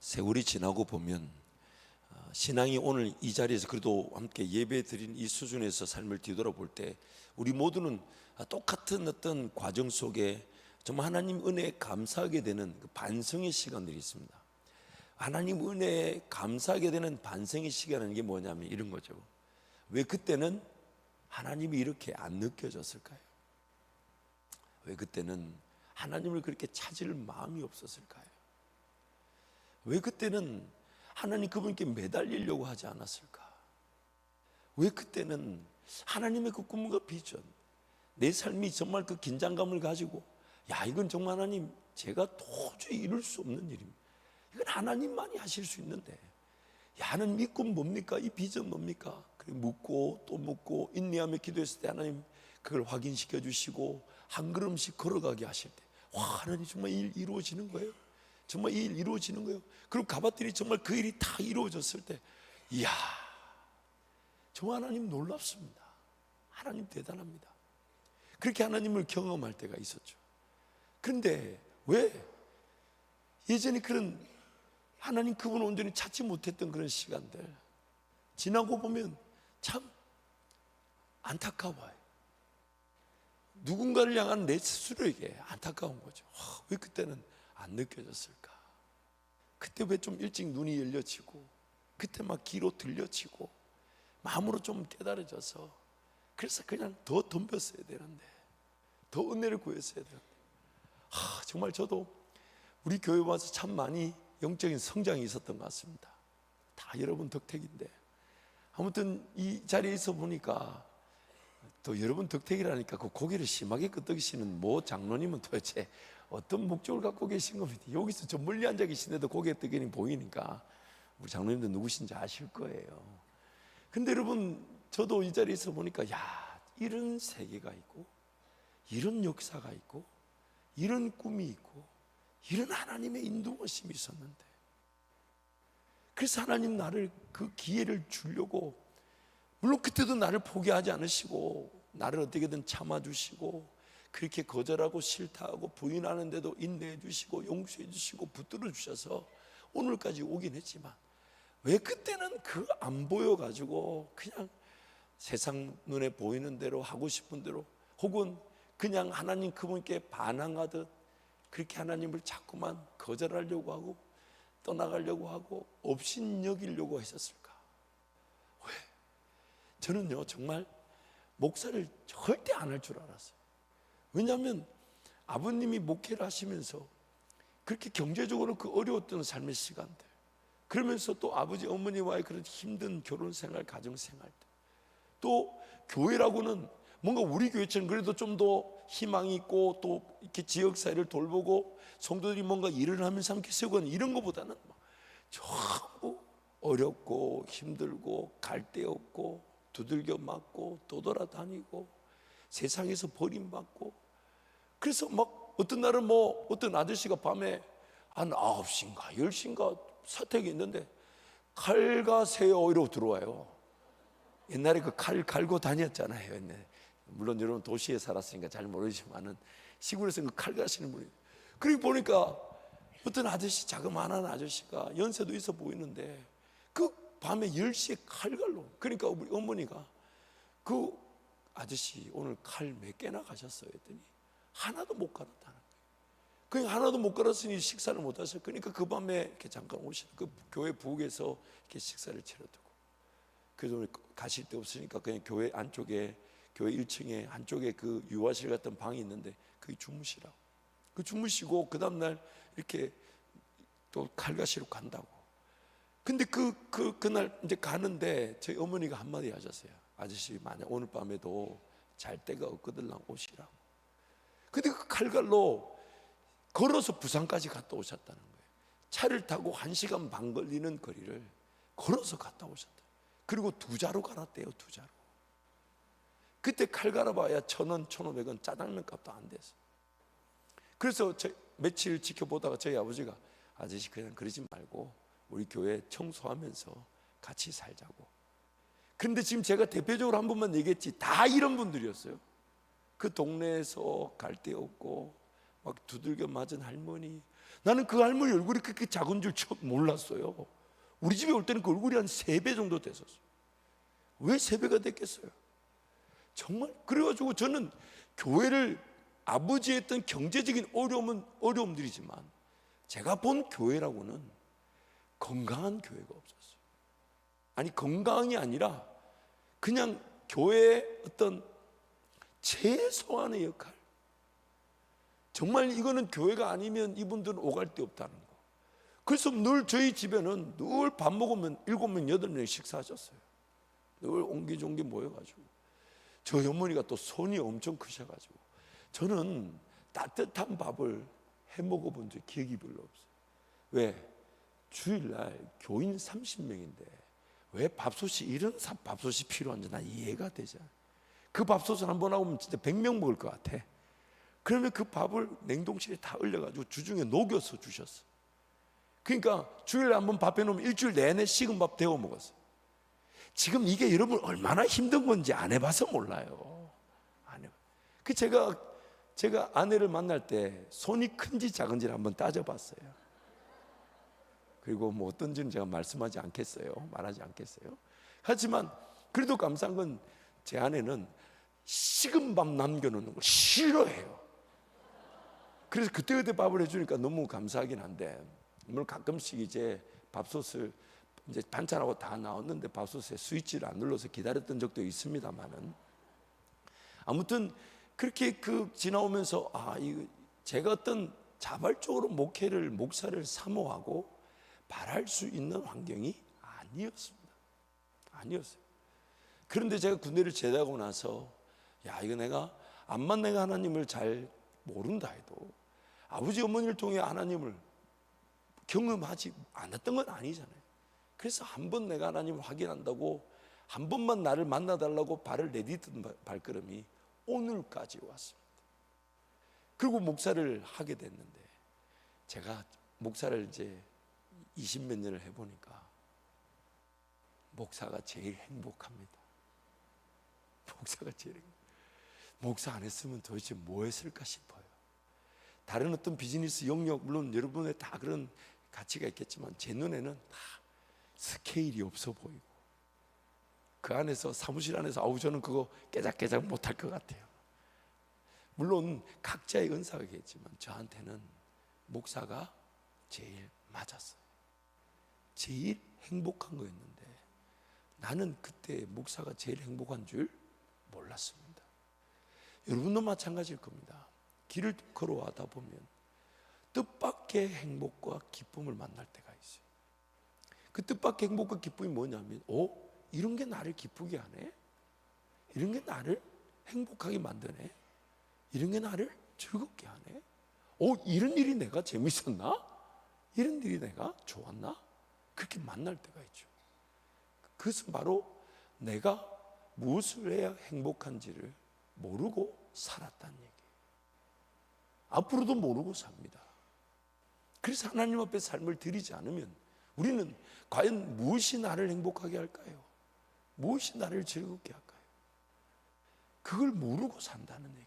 세월이 지나고 보면 신앙이 오늘 이 자리에서 그래도 함께 예배 드린 이 수준에서 삶을 뒤돌아볼 때 우리 모두는 똑같은 어떤 과정 속에 정말 하나님 은혜에 감사하게 되는 그 반성의 시간들이 있습니다. 하나님 은혜에 감사하게 되는 반성의 시간은 게 뭐냐면 이런 거죠. 왜 그때는 하나님이 이렇게 안 느껴졌을까요? 왜 그때는 하나님을 그렇게 찾을 마음이 없었을까요? 왜 그때는 하나님 그분께 매달리려고 하지 않았을까? 왜 그때는 하나님의 그 꿈과 비전, 내 삶이 정말 그 긴장감을 가지고 야, 이건 정말 하나님 제가 도저히 이룰 수 없는 일입니다. 이건 하나님만이 하실 수 있는데 야, 하나님 이 꿈 뭡니까? 이 비전 뭡니까? 그래 묻고 또 묻고 인내하며 기도했을 때 하나님 그걸 확인시켜 주시고 한 걸음씩 걸어가게 하실 때 와, 하나님 정말 이 일 이루어지는 거예요? 정말 이 일 이루어지는 거예요? 그리고 가봤더니 정말 그 일이 다 이루어졌을 때 이야, 정말 하나님 놀랍습니다. 하나님 대단합니다. 그렇게 하나님을 경험할 때가 있었죠. 그런데 왜 예전에 그런 하나님 그분을 온전히 찾지 못했던 그런 시간들 지나고 보면 참 안타까워요. 누군가를 향한 내 스스로에게 안타까운 거죠. 왜 그때는 안 느껴졌을까? 그때 왜 좀 일찍 눈이 열려지고 그때 막 귀로 들려지고 마음으로 좀 깨달아져서 그래서 그냥 더 덤볐어야 되는데 더 은혜를 구했어야 되는데 정말 저도 우리 교회 와서 참 많이 영적인 성장이 있었던 것 같습니다. 다 여러분 덕택인데 아무튼 이 자리에 있어 보니까 또 여러분 덕택이라니까 그 고개를 심하게 끄덕이시는 모 장로님은 도대체 어떤 목적을 갖고 계신 겁니다. 여기서 저 멀리 앉아 계신데도 고개 끄덕이니 보이니까 우리 장로님도 누구신지 아실 거예요. 근데 여러분 저도 이 자리에 있어 보니까 야, 이런 세계가 있고 이런 역사가 있고 이런 꿈이 있고 이런 하나님의 인도하심이 있었는데 그래서 하나님 나를 그 기회를 주려고 물론 그때도 나를 포기하지 않으시고 나를 어떻게든 참아주시고 그렇게 거절하고 싫다하고 부인하는데도 인내해 주시고 용서해 주시고 붙들어 주셔서 오늘까지 오긴 했지만 왜 그때는 그 안 보여가지고 그냥 세상 눈에 보이는 대로 하고 싶은 대로 혹은 그냥 하나님 그분께 반항하듯 그렇게 하나님을 자꾸만 거절하려고 하고 떠나가려고 하고 업신여기려고 했었을까? 왜? 저는요 정말 목사를 절대 안 할 줄 알았어요. 왜냐하면 아버님이 목회를 하시면서 그렇게 경제적으로 그 어려웠던 삶의 시간들 그러면서 또 아버지 어머니와의 그런 힘든 결혼생활 가정생활 또 교회라고는 뭔가 우리 교회처럼 그래도 좀 더 희망이 있고 또 이렇게 지역사회를 돌보고 성도들이 뭔가 일을 하면서 함께 세우는 이런 것보다는 전부 어렵고 힘들고 갈 데 없고 두들겨 맞고 떠돌아다니고 세상에서 버림받고 그래서 막 어떤 날은 뭐 어떤 아저씨가 밤에 한 9시인가 10시인가 사택이 있는데 칼과 새요 이러고 들어와요. 옛날에 그 칼 갈고 다녔잖아요. 옛날에. 물론 여러분 도시에 살았으니까 잘 모르지만은 시골에서 그 칼 가시는 분이 그리고 보니까 어떤 아저씨 자그마한 아저씨가 연세도 있어 보이는데 그 밤에 10시에 칼갈로 그러니까 우리 어머니가 그 아저씨 오늘 칼 몇 개나 가셨어요 했더니 하나도 못 갈았다는 거예요. 그냥 하나도 못 갈았으니 식사를 못 하셨어요. 그러니까 그 밤에 이렇게 잠깐 오시는 그 교회 부엌에서 이렇게 식사를 차려두고 그래서 가실 데 없으니까 그냥 교회 안쪽에 교회 1층에 한쪽에 그 유아실 같은 방이 있는데 거기 주무시라고. 그 주무시고 그 다음날 이렇게 또 칼가시로 간다고. 근데 그날 이제 가는데 저희 어머니가 한마디 하셨어요. 아저씨 만약 오늘 밤에도 잘 데가 없거든 오시라고. 근데 그 칼갈로 걸어서 부산까지 갔다 오셨다는 거예요. 차를 타고 1시간 반 걸리는 거리를 걸어서 갔다 오셨다. 그리고 2자로 갈았대요. 2자로. 그때 칼 갈아봐야 1,000원, 1,500원 짜장면 값도 안 돼서. 그래서 며칠 지켜보다가 저희 아버지가 아저씨 그냥 그러지 말고 우리 교회 청소하면서 같이 살자고. 근데 지금 제가 대표적으로 한 번만 얘기했지 다 이런 분들이었어요. 그 동네에서 갈 데 없고 막 두들겨 맞은 할머니 나는 그 할머니 얼굴이 그렇게 작은 줄 처음 몰랐어요. 우리 집에 올 때는 그 얼굴이 한 3배 정도 됐었어요. 왜 3배가 됐겠어요? 정말 그래가지고 저는 교회를, 아버지의 했던 경제적인 어려움은 어려움들이지만 제가 본 교회라고는 건강한 교회가 없었어요. 아니, 건강이 아니라 그냥 교회의 어떤 최소한의 역할, 정말 이거는 교회가 아니면 이분들은 오갈 데 없다는 거. 그래서 늘 저희 집에는 늘 밥 먹으면 7명, 8명이 식사하셨어요. 늘 옹기종기 모여가지고. 저희 어머니가 또 손이 엄청 크셔가지고 저는 따뜻한 밥을 해 먹어본 적 기억이 별로 없어요. 왜? 주일날 교인 30명인데 왜 밥솥이, 이런 밥솥이 필요한지 난 이해가 되지 않아요. 그 밥솥을 한번 하면 진짜 100명 먹을 것 같아. 그러면 그 밥을 냉동실에 다 얼려가지고 주중에 녹여서 주셨어. 그러니까 주일에 한번 밥 해놓으면 일주일 내내 식은 밥 데워 먹었어요. 지금 이게 여러분 얼마나 힘든 건지 안 해봐서 몰라요. 안 해봐. 그 제가 아내를 만날 때 손이 큰지 작은지를 한번 따져봤어요. 그리고 뭐 어떤지는 제가 말씀하지 않겠어요. 말하지 않겠어요. 하지만 그래도 감사한 건 제 아내는 식은 밥 남겨놓는 걸 싫어해요. 그래서 그때그때 밥을 해주니까 너무 감사하긴 한데, 물론 가끔씩 이제 밥솥을 이제 반찬하고 다 나왔는데 밥솥에 스위치를 안 눌러서 기다렸던 적도 있습니다만은, 아무튼 그렇게 지나오면서 이거 제가 어떤 자발적으로 목사를 사모하고 바랄 수 있는 환경이 아니었습니다. 아니었어요. 그런데 제가 군대를 제대하고 나서 이거 내가 암만 내가 하나님을 잘 모른다 해도 아버지 어머니를 통해 하나님을 경험하지 않았던 건 아니잖아요. 그래서 한 번 내가 하나님을 확인한다고 한 번만 나를 만나달라고 발을 내딛던 발걸음이 오늘까지 왔습니다. 그리고 목사를 하게 됐는데, 제가 목사를 이제 20몇 년을 해보니까 목사가 제일 행복합니다. 목사가 제일 행복합니다. 목사 안 했으면 도대체 뭐 했을까 싶어요. 다른 어떤 비즈니스 영역, 물론 여러분의 다 그런 가치가 있겠지만 제 눈에는 다 스케일이 없어 보이고, 그 안에서, 사무실 안에서 저는 그거 깨작깨작 못할 것 같아요. 물론 각자의 은사가 있겠지만 저한테는 목사가 제일 맞았어요. 제일 행복한 거였는데 나는 그때 목사가 제일 행복한 줄 몰랐습니다. 여러분도 마찬가지일 겁니다. 길을 걸어가다 보면 뜻밖의 행복과 기쁨을 만날 때가 있어요. 그 뜻밖의 행복과 기쁨이 뭐냐면, 이런 게 나를 기쁘게 하네? 이런 게 나를 행복하게 만드네? 이런 게 나를 즐겁게 하네? 이런 일이 내가 재밌었나? 이런 일이 내가 좋았나? 그렇게 만날 때가 있죠. 그것은 바로 내가 무엇을 해야 행복한지를 모르고 살았다는 얘기예요. 앞으로도 모르고 삽니다. 그래서 하나님 앞에 삶을 드리지 않으면 우리는 과연 무엇이 나를 행복하게 할까요? 무엇이 나를 즐겁게 할까요? 그걸 모르고 산다는 얘기예요.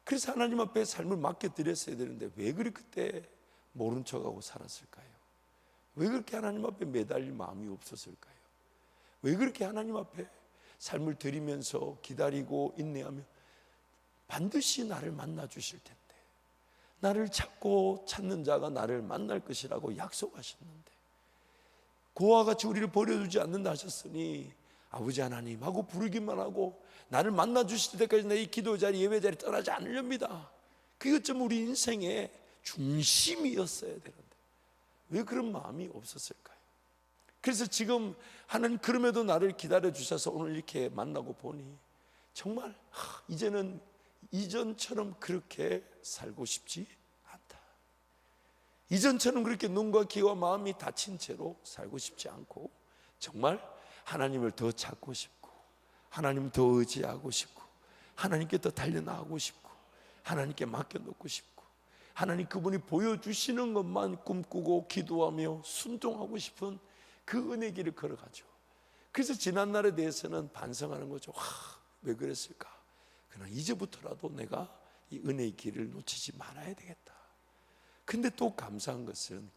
그래서 하나님 앞에 삶을 맡겨드렸어야 되는데 왜 그렇게 모른 척하고 살았을까요? 왜 그렇게 하나님 앞에 매달릴 마음이 없었을까요? 왜 그렇게 하나님 앞에 삶을 드리면서 기다리고 인내하며 반드시 나를 만나 주실 텐데, 나를 찾고 찾는 자가 나를 만날 것이라고 약속하셨는데, 그와 같이 우리를 버려두지 않는다 하셨으니 아버지 하나님 하고 부르기만 하고 나를 만나 주실 때까지 내 이 기도 자리, 예배 자리 떠나지 않으렵니다. 그것 좀 우리 인생의 중심이었어야 되는데 왜 그런 마음이 없었을까요? 그래서 지금 하나님 그럼에도 나를 기다려 주셔서 오늘 이렇게 만나고 보니 정말 이제는 이전처럼 그렇게 살고 싶지 않다. 이전처럼 그렇게 눈과 귀와 마음이 닫힌 채로 살고 싶지 않고 정말 하나님을 더 찾고 싶고 하나님을 더 의지하고 싶고 하나님께 더 달려나가고 싶고 하나님께 맡겨놓고 싶고 하나님 그분이 보여주시는 것만 꿈꾸고 기도하며 순종하고 싶은 그 은혜 길을 걸어가죠. 그래서 지난날에 대해서는 반성하는 거죠. 왜 그랬을까? 그러나 이제부터라도 내가 이 은혜의 길을 놓치지 말아야 되겠다. 근데 또 감사한 것은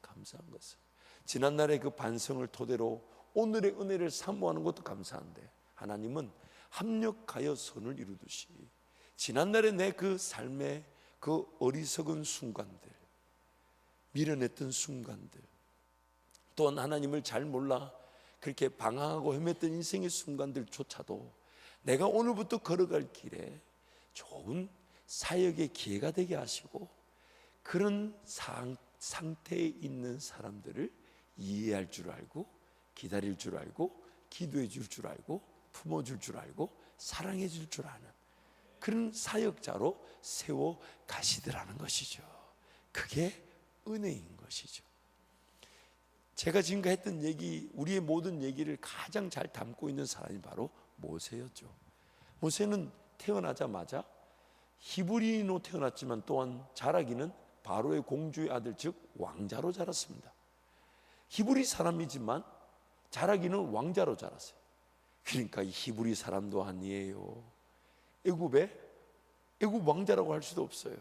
지난날의 그 반성을 토대로 오늘의 은혜를 사모하는 것도 감사한데, 하나님은 합력하여 선을 이루듯이 지난날의 내 그 삶의 그 어리석은 순간들, 미련했던 순간들, 또한 하나님을 잘 몰라 그렇게 방황하고 헤맸던 인생의 순간들조차도 내가 오늘부터 걸어갈 길에 좋은 사역의 기회가 되게 하시고, 그런 상태에 있는 사람들을 이해할 줄 알고, 기다릴 줄 알고, 기도해 줄 줄 알고, 품어줄 줄 알고, 사랑해 줄 줄 아는 그런 사역자로 세워 가시더라는 것이죠. 그게 은혜인 것이죠. 제가 지금까지 했던 얘기, 우리의 모든 얘기를 가장 잘 담고 있는 사람이 바로 모세였죠. 모세는 태어나자마자 히브리인으로 태어났지만 또한 자라기는 바로의 공주의 아들, 즉 왕자로 자랐습니다. 히브리 사람이지만 자라기는 왕자로 자랐어요. 그러니까 히브리 사람도 아니에요. 애굽 왕자라고 할 수도 없어요.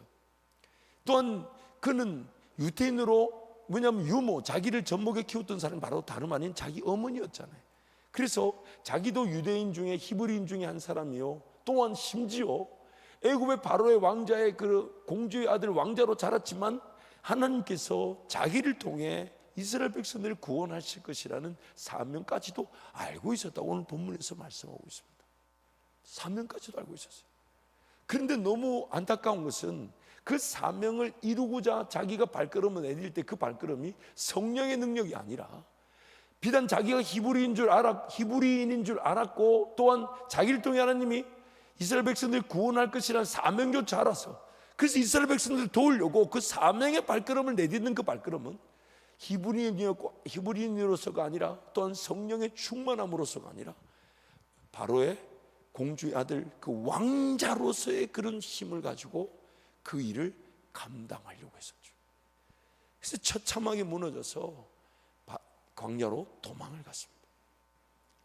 또한 그는 유대인으로, 뭐냐면 유모, 자기를 젖먹여 키웠던 사람이 바로 다름 아닌 자기 어머니였잖아요. 그래서 자기도 유대인 중에 히브리인 중에 한 사람이요, 또한 심지어 애굽의 바로의 왕자의 그 공주의 아들 왕자로 자랐지만 하나님께서 자기를 통해 이스라엘 백성들을 구원하실 것이라는 사명까지도 알고 있었다고 오늘 본문에서 말씀하고 있습니다. 사명까지도 알고 있었어요. 그런데 너무 안타까운 것은 그 사명을 이루고자 자기가 발걸음을 내딜 때 그 발걸음이 성령의 능력이 아니라, 비단 자기가 히브리인인 줄 알았고, 또한 자기를 통해 하나님이 이스라엘 백성들을 구원할 것이라는 사명조차 알아서, 그래서 이스라엘 백성들을 도우려고 그 사명의 발걸음을 내딛는 그 발걸음은 히브리인으로서가 아니라, 또한 성령의 충만함으로서가 아니라 바로의 공주의 아들, 그 왕자로서의 그런 힘을 가지고 그 일을 감당하려고 했었죠. 그래서 처참하게 무너져서 광야로 도망을 갔습니다.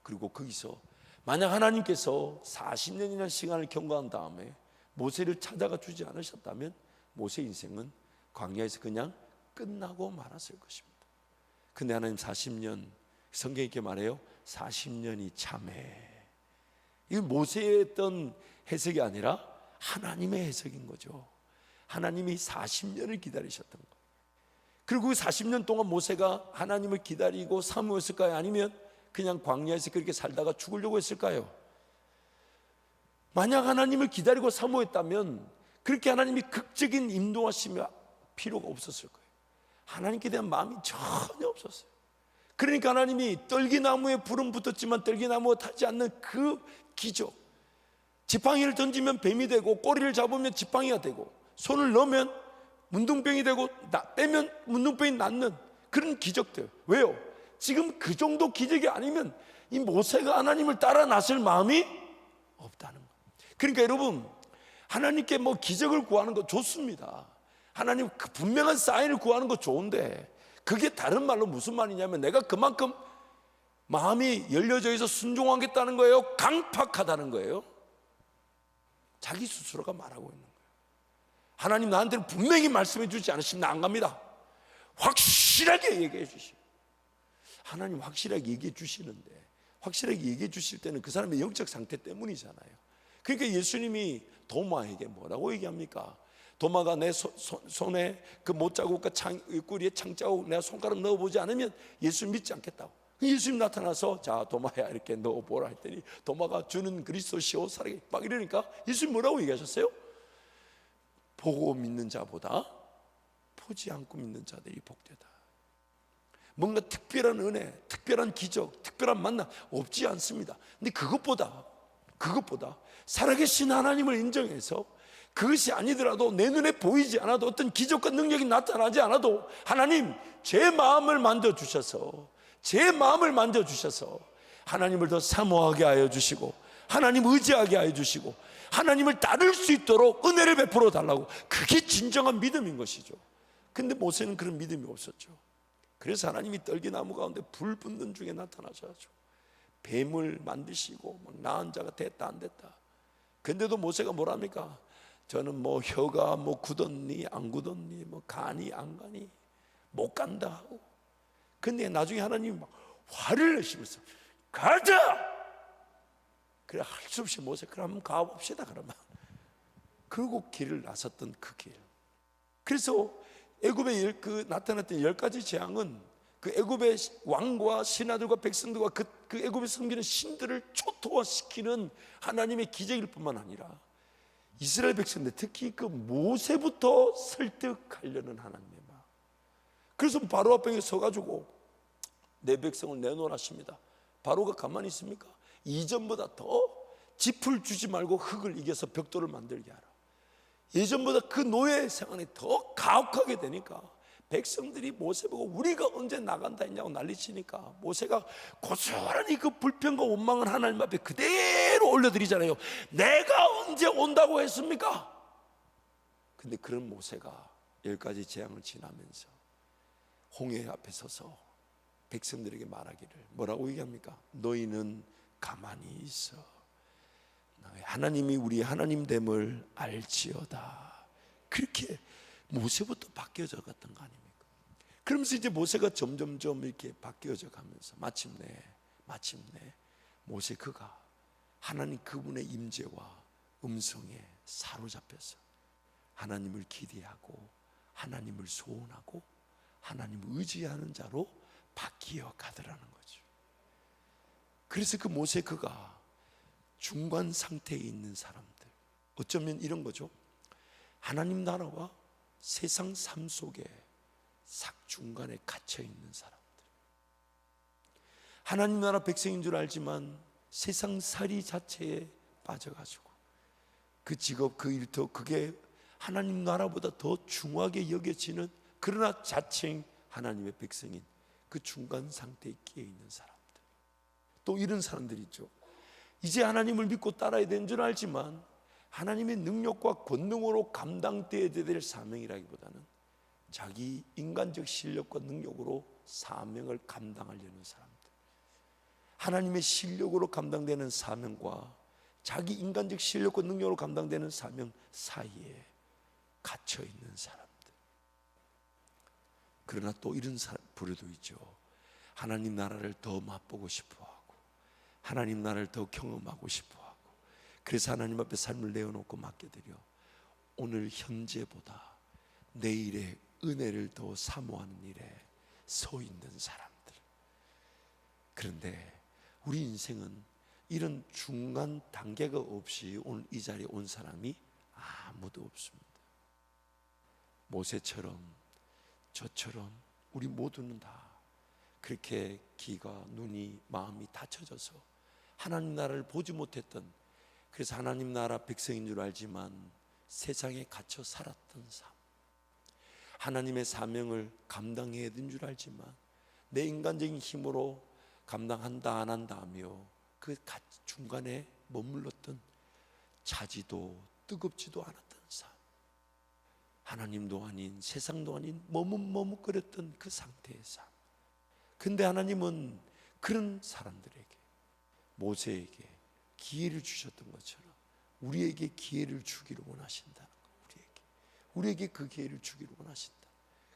그리고 거기서 만약 하나님께서 40년이나 시간을 경과한 다음에 모세를 찾아가 주지 않으셨다면 모세 인생은 광야에서 그냥 끝나고 말았을 것입니다. 근데 하나님 40년, 성경이 이렇게 말해요. 40년이 참해. 이건 모세의 했던 해석이 아니라 하나님의 해석인 거죠. 하나님이 40년을 기다리셨던 거예요. 그리고 그 40년 동안 모세가 하나님을 기다리고 사모했을까요? 아니면 그냥 광야에서 그렇게 살다가 죽으려고 했을까요? 만약 하나님을 기다리고 사모했다면 그렇게 하나님이 극적인 인도하심이 필요가 없었을 거예요. 하나님께 대한 마음이 전혀 없었어요. 그러니까 하나님이 떨기나무에 불은 붙었지만 떨기나무가 타지 않는 그 기적, 지팡이를 던지면 뱀이 되고, 꼬리를 잡으면 지팡이가 되고, 손을 넣으면 문둥병이 되고, 빼면 문둥병이 낫는 그런 기적들. 왜요? 지금 그 정도 기적이 아니면 이 모세가 하나님을 따라 나설 마음이 없다는 거예요. 그러니까 여러분, 하나님께 뭐 기적을 구하는 거 좋습니다. 하나님 그 분명한 사인을 구하는 거 좋은데, 그게 다른 말로 무슨 말이냐면 내가 그만큼 마음이 열려져 있어 순종하겠다는 거예요? 강팍하다는 거예요? 자기 스스로가 말하고 있는 거예요. 하나님 나한테는 분명히 말씀해 주지 않으시면 나 안 갑니다. 확실하게 얘기해 주시고, 하나님 확실하게 얘기해 주시는데, 확실하게 얘기해 주실 때는 그 사람의 영적 상태 때문이잖아요. 그러니까 예수님이 도마에게 뭐라고 얘기합니까? 도마가 내 손에 그 못자국과 꿀리에 창자국 내가 손가락 넣어보지 않으면 예수 믿지 않겠다고. 예수님 나타나서 자 도마야 이렇게 넣어보라 했더니 도마가 주는 그리스도시오 살아계 막 이러니까 예수님 뭐라고 얘기하셨어요? 보고 믿는 자보다 보지 않고 믿는 자들이 복되다. 뭔가 특별한 은혜, 특별한 기적, 특별한 만남 없지 않습니다. 근데 그것보다 살아계신 하나님을 인정해서, 그것이 아니더라도 내 눈에 보이지 않아도 어떤 기적과 능력이 나타나지 않아도 하나님 제 마음을 만져주셔서 하나님을 더 사모하게 하여 주시고, 하나님 의지하게 하여 주시고, 하나님을 따를 수 있도록 은혜를 베풀어 달라고. 그게 진정한 믿음인 것이죠. 근데 모세는 그런 믿음이 없었죠. 그래서 하나님이 떨기나무 가운데 불 붙는 중에 나타나셔서 뱀을 만드시고 막 나은 자가 됐다 안 됐다. 근데도 모세가 뭐랍니까? 저는 뭐 혀가 뭐 굳었니 안 굳었니 뭐 가니 안 가니 못 간다 하고, 근데 나중에 하나님이 막 화를 내시면서 가자! 그래 할 수 없이 모세 그럼 가봅시다 그러면. 그리고 길을 나섰던 그 길. 그래서 애굽에 그 나타났던 10가지 재앙은 그 애굽의 왕과 신하들과 백성들과 그 애굽에 섬기는 신들을 초토화시키는 하나님의 기적일 뿐만 아니라 이스라엘 백성들, 특히 그 모세부터 설득하려는 하나님의 마음. 그래서 바로 앞에 서가지고 내 백성을 내놓으라십니다. 바로가 가만히 있습니까? 이전보다 더 짚을 주지 말고 흙을 이겨서 벽돌을 만들게 하라. 예전보다 그 노예 생활이 더 가혹하게 되니까 백성들이 모세 보고 우리가 언제 나간다 했냐고 난리치니까 모세가 고스란히 그 불평과 원망을 하나님 앞에 그대로 올려드리잖아요. 내가 언제 온다고 했습니까? 근데 그런 모세가 10가지 재앙을 지나면서 홍해 앞에 서서 백성들에게 말하기를 뭐라고 얘기합니까? 너희는 가만히 있어. 하나님이 우리 하나님됨을 알지어다. 그렇게 모세부터 바뀌어져 갔던 거 아닙니까? 그러면서 이제 모세가 점점점 이렇게 바뀌어져 가면서 마침내 모세 그가 하나님 그분의 임재와 음성에 사로잡혀서 하나님을 기대하고 하나님을 소원하고 하나님을 의지하는 자로 바뀌어 가더라는 거죠. 그래서 그 모세 그가 중간 상태에 있는 사람들, 어쩌면 이런 거죠. 하나님 나라와 세상 삶 속에 싹 중간에 갇혀 있는 사람들, 하나님 나라 백성인 줄 알지만 세상 살이 자체에 빠져가지고 그 직업, 그 일터, 그게 하나님 나라보다 더 중하게 여겨지는, 그러나 자칭 하나님의 백성인 그 중간 상태에 끼어 있는 사람들. 또 이런 사람들이 있죠. 이제 하나님을 믿고 따라야 되는 줄 알지만 하나님의 능력과 권능으로 감당되어야 될 사명이라기보다는 자기 인간적 실력과 능력으로 사명을 감당하려는 사람들, 하나님의 실력으로 감당되는 사명과 자기 인간적 실력과 능력으로 감당되는 사명 사이에 갇혀 있는 사람들. 그러나 또 이런 부류도 있죠. 하나님 나라를 더 맛보고 싶어하고 하나님 나라를 더 경험하고 싶어하고, 그래서 하나님 앞에 삶을 내어놓고 맡겨드려 오늘 현재보다 내일의 은혜를 더 사모하는 일에 서 있는 사람들. 그런데 우리 인생은 이런 중간 단계가 없이 오늘 이 자리에 온 사람이 아무도 없습니다. 모세처럼 저처럼 우리 모두는 다 그렇게 귀가, 눈이, 마음이 닫혀져서 하나님 나라를 보지 못했던, 그래서 하나님 나라 백성인 줄 알지만 세상에 갇혀 살았던 삶, 하나님의 사명을 감당해야 되는 줄 알지만 내 인간적인 힘으로 감당한다 안 한다 하며 그 중간에 머물렀던, 차지도 뜨겁지도 않았던 삶, 하나님도 아닌 세상도 아닌 머뭇머뭇거렸던 그 상태의 삶. 근데 하나님은 그런 사람들에게, 모세에게 기회를 주셨던 것처럼 우리에게 기회를 주기를 원하신다는 거. 우리에게 그 기회를 주기를 원하신다.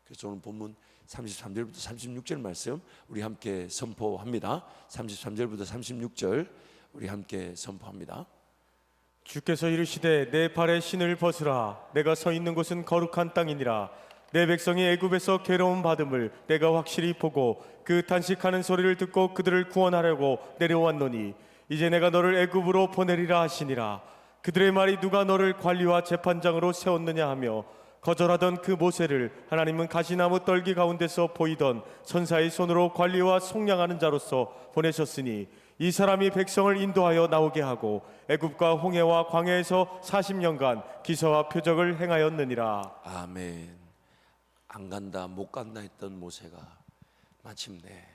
그래서 오늘 본문 33절부터 36절 말씀 우리 함께 선포합니다. 33절부터 36절 우리 함께 선포합니다. 주께서 이르시되 내 발에 신을 벗으라. 내가 서 있는 곳은 거룩한 땅이니라. 내 백성이 애굽에서 괴로움 받음을 내가 확실히 보고 그 탄식하는 소리를 듣고 그들을 구원하려고 내려왔노니 이제 내가 너를 애굽으로 보내리라 하시니라. 그들의 말이 누가 너를 관리와 재판장으로 세웠느냐 하며 거절하던 그 모세를 하나님은 가시나무 떨기 가운데서 보이던 천사의 손으로 관리와 속량하는 자로서 보내셨으니 이 사람이 백성을 인도하여 나오게 하고 애굽과 홍해와 광야에서 40년간 기사와 표적을 행하였느니라. 아멘. 안 간다 못 간다 했던 모세가 마침내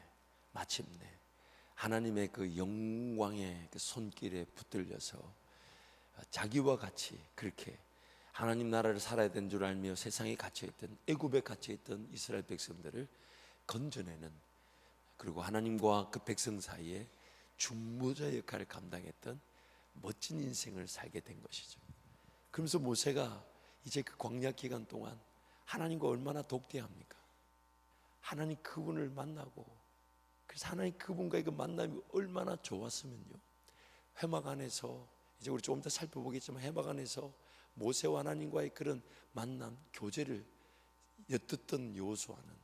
하나님의 그 영광의 그 손길에 붙들려서 자기와 같이 그렇게 하나님 나라를 살아야 되는 줄 알며 세상에 갇혀있던, 애굽에 갇혀있던 이스라엘 백성들을 건져내는, 그리고 하나님과 그 백성 사이에 중보자 역할을 감당했던 멋진 인생을 살게 된 것이죠. 그러면서 모세가 이제 그 광야 기간 동안 하나님과 얼마나 독대합니까? 하나님 그분을 만나고, 그래서 하나님 그분과의 그 만남이 얼마나 좋았으면요, 회막 안에서, 이제 우리 조금 더 살펴보겠지만 회막 안에서 모세와 하나님과의 그런 만남, 교제를 엿듣던 여호수아는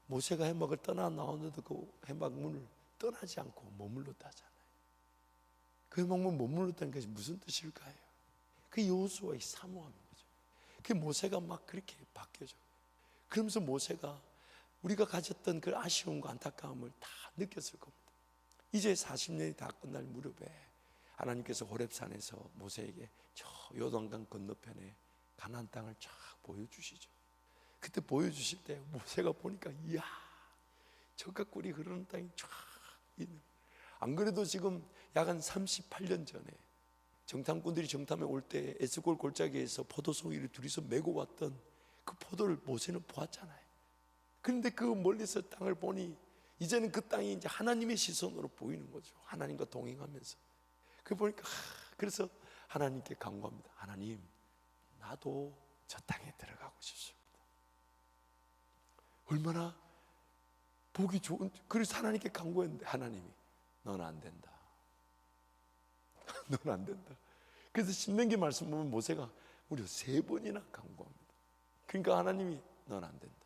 모세가 해막을 떠나 나오는데도 그 해막 문을 떠나지 않고 머물렀다잖아요. 그 해막문 머물렀다는 것이 무슨 뜻일까요? 그 여호수아의 사모함인 거죠. 그 모세가 막 그렇게 바뀌어져. 그러면서 모세가 우리가 가졌던 그 아쉬움과 안타까움을 다 느꼈을 겁니다. 이제 40년이 다 끝날 무렵에 하나님께서 호렙산에서 모세에게 저 요단강 건너편에 가나안 땅을 쫙 보여주시죠. 그때 보여주실 때 모세가 보니까 이야, 저가 꿀이 흐르는 땅이 쫙 있는. 안 그래도 지금 약 한 38년 전에 정탐꾼들이 정탐에 올 때 에스골 골짜기에서 포도송이를 둘이서 메고 왔던 그 포도를 모세는 보았잖아요. 그런데 그 멀리서 땅을 보니 이제는 그 땅이 이제 하나님의 시선으로 보이는 거죠. 하나님과 동행하면서. 그 보니까 그래서 하나님께 간구합니다. 하나님, 나도 저 땅에 들어가고 싶습니다. 얼마나 보기 좋은. 그래서 하나님께 간구했는데 하나님이 넌 안 된다. 넌 안 된다. 그래서 신명기 말씀 보면 모세가 무려 3번이나 간구합니다. 그러니까 하나님이 넌 안 된다.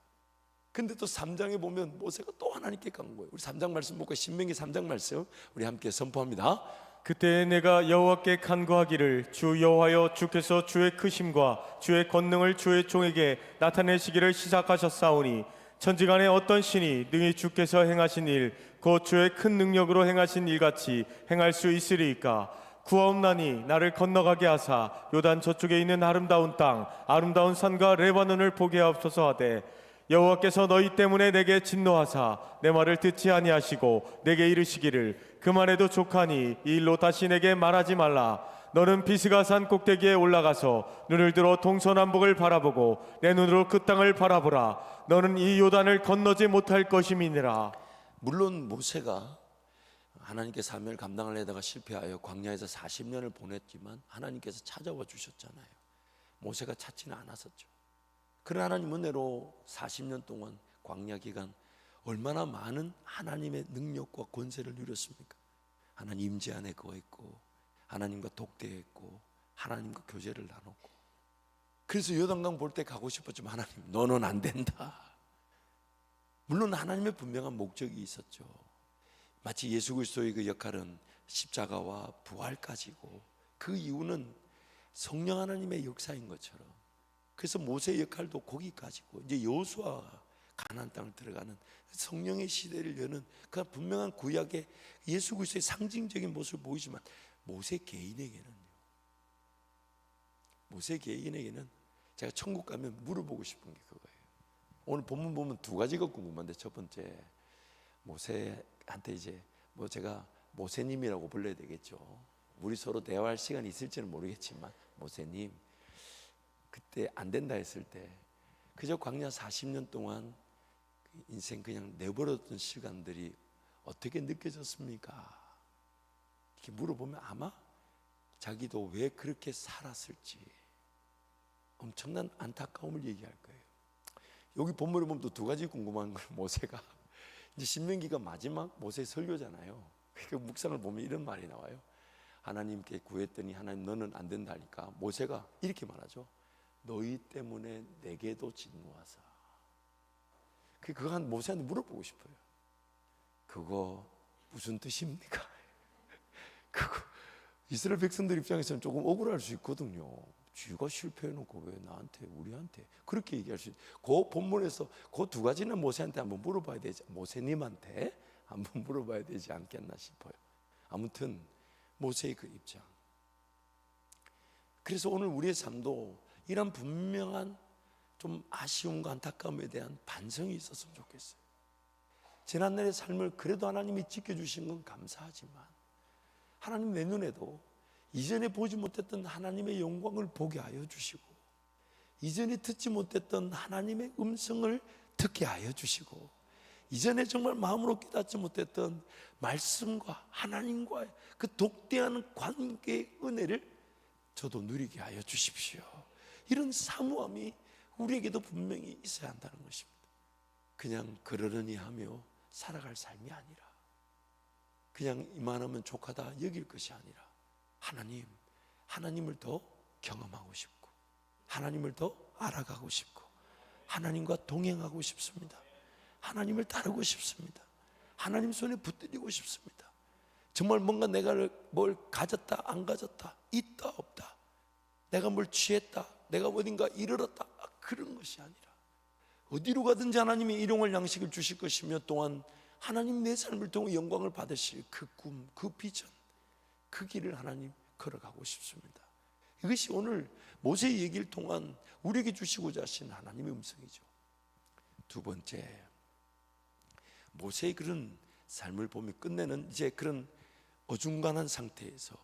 근데 또 3장에 보면 모세가 또 하나님께 간구해요. 우리 3장 말씀 보고 신명기 3장 말씀 우리 함께 선포합니다. 그때 내가 여호와께 간구하기를 주 여호와여, 주께서 주의 크심과 주의 권능을 주의 종에게 나타내시기를 시작하셨사오니 천지간에 어떤 신이 능히 주께서 행하신 일, 곧 주의 큰 능력으로 행하신 일같이 행할 수 있으리이까? 구하옵나니 나를 건너가게 하사 요단 저쪽에 있는 아름다운 땅, 아름다운 산과 레바논을 보게 하옵소서 하되, 여호와께서 너희 때문에 내게 진노하사 내 말을 듣지 아니하시고 내게 이르시기를 그만해도 족하니 이 일로 다시 내게 말하지 말라. 너는 비스가산 꼭대기에 올라가서 눈을 들어 동서남북을 바라보고 내 눈으로 그 땅을 바라보라. 너는 이 요단을 건너지 못할 것임이니라. 물론 모세가 하나님께 사명을 감당하려다가 실패하여 광야에서 40년을 보냈지만 하나님께서 찾아와 주셨잖아요. 모세가 찾지는 않았었죠. 그런 하나님 은혜로 40년 동안 광야 기간 얼마나 많은 하나님의 능력과 권세를 누렸습니까? 하나님 임재 안에 거했고 하나님과 독대했고 하나님과 교제를 나눴고. 그래서 요단강 볼 때 가고 싶었지만 하나님 너는 안 된다. 물론 하나님의 분명한 목적이 있었죠. 마치 예수 그리스도의 그 역할은 십자가와 부활까지고 그 이유는 성령 하나님의 역사인 것처럼, 그래서 모세의 역할도 거기까지고 이제 여호수아가 가나안 땅을 들어가는 성령의 시대를 여는 그 분명한 구약의 예수 그리스도의 상징적인 모습을 보이지만 모세 개인에게는 제가 천국 가면 물어보고 싶은 게 그거예요. 오늘 본문 보면 2가지가 궁금한데, 첫 번째 모세한테 이제 제가 모세님이라고 불러야 되겠죠. 우리 서로 대화할 시간이 있을지는 모르겠지만 모세님, 그때 안 된다 했을 때 그저 광야 40년 동안 인생 그냥 내버렸던 시간들이 어떻게 느껴졌습니까? 이렇게 물어보면 아마 자기도 왜 그렇게 살았을지 엄청난 안타까움을 얘기할 거예요. 여기 본문을 보면 또 2가지 궁금한 걸, 모세가 이제 신명기가 마지막 모세 설교잖아요. 그 묵상을 보면 이런 말이 나와요. 하나님께 구했더니 하나님 너는 안 된다 하니까 모세가 이렇게 말하죠. 너희 때문에 내게도 진노하사. 그거 한 모세한테 물어보고 싶어요. 그거 무슨 뜻입니까? 그거 이스라엘 백성들 입장에서는 조금 억울할 수 있거든요. 쥐가 실패해놓고 왜 나한테, 우리한테 그렇게 얘기할 수 있. 그 본문에서 그 2가지는 모세한테 한번 물어봐야 되지, 모세님한테 한번 물어봐야 되지 않겠나 싶어요. 아무튼 모세의 그 입장. 그래서 오늘 우리의 삶도 이런 분명한 좀 아쉬움과 안타까움에 대한 반성이 있었으면 좋겠어요. 지난날의 삶을 그래도 하나님이 지켜주신 건 감사하지만 하나님 내 눈에도 이전에 보지 못했던 하나님의 영광을 보게 하여 주시고, 이전에 듣지 못했던 하나님의 음성을 듣게 하여 주시고, 이전에 정말 마음으로 깨닫지 못했던 말씀과 하나님과의 그 독대하는 관계의 은혜를 저도 누리게 하여 주십시오. 이런 사모함이 우리에게도 분명히 있어야 한다는 것입니다. 그냥 그러려니 하며 살아갈 삶이 아니라, 그냥 이만하면 족하다 여길 것이 아니라, 하나님을 더 경험하고 싶고, 하나님을 더 알아가고 싶고, 하나님과 동행하고 싶습니다. 하나님을 따르고 싶습니다. 하나님 손에 붙들리고 싶습니다. 정말 뭔가 내가 뭘 가졌다 안 가졌다, 있다 없다, 내가 뭘 취했다, 내가 어딘가 이르렀다, 그런 것이 아니라 어디로 가든지 하나님이 일용할 양식을 주실 것이며, 또한 하나님 내 삶을 통해 영광을 받으실 그 꿈, 그 비전, 그 길을 하나님 걸어가고 싶습니다. 이것이 오늘 모세의 얘기를 통한 우리에게 주시고자 하신 하나님의 음성이죠. 두 번째, 모세의 그런 삶을 보면 끝내는 이제 그런 어중간한 상태에서